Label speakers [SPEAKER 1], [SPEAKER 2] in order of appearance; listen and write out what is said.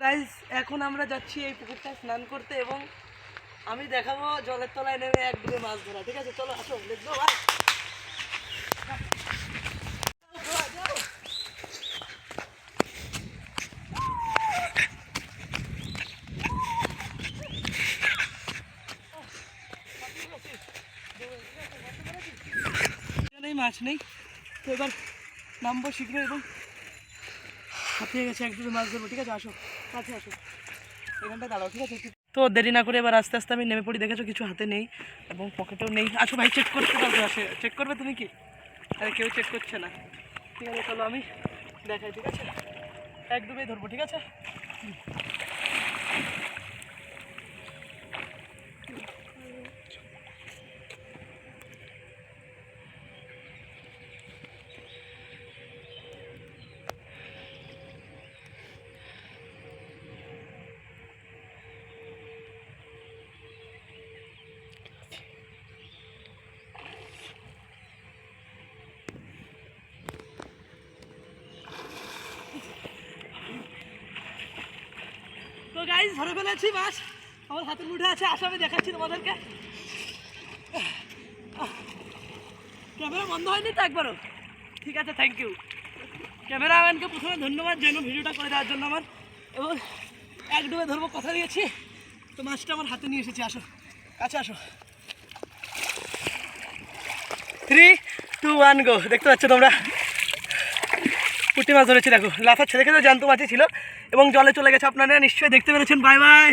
[SPEAKER 1] Guys এখন আমরা যাচ্ছি এই পুকুরটায় স্নান করতে এবং আমি দেখাবো জলের তলায় নেমে এক ডুবে মাছ ধরা। ঠিক আছে, চলো আসো, লেটস গো ভাই। এখানেই মাছ নেই, তো এবার নামবো শীঘ্র এবং হাঁপিয়ে গেছে, এক ডুবে মাছ ধরবো। ঠিক আছে, আসো কাছে আসো, এখানটায় দাঁড়াও। ঠিক আছে, তো দেরি না করে এবার আস্তে আস্তে আমি নেমে পড়ি। দেখেছো কিছু হাতে নেই এবং পকেটেও নেই। আসো ভাই, চেক করতে পারবে, আসে চেক করবে তুমি কি? আরে কেউ চেক করছে না। ঠিক আছে চলো আমি দেখাই। ঠিক আছে, এক ডুবেই ধরবো। ঠিক আছে, তো গাইস ধরে ফেলেছি মাছ, আমার হাতের মুঠে আছে। আসো আমি দেখাচ্ছি তোমাদেরকে। ক্যামেরা বন্ধ হয়নি তো একবারও? ঠিক আছে, থ্যাংক ইউ। ক্যামেরাম্যানকে প্রথমে ধন্যবাদ জানো ভিডিওটা করে দেওয়ার জন্য আমার। এবং এক ডুবে ধরবো কথা দিয়েছি, তো মাছটা আমার হাতে নিয়ে এসেছি। আসো কাছে আসো। 3, 2, 1 গো। দেখতে পাচ্ছ তোমরা পুঁটি মাছ ধরেছি, দেখো লাফাচ্ছে। দেখে তো জ্যান্ত মাছই ছিল এবং জলে চলে গেছে। আপনারা নিশ্চয়ই দেখতে পেরেছেন। Bye bye.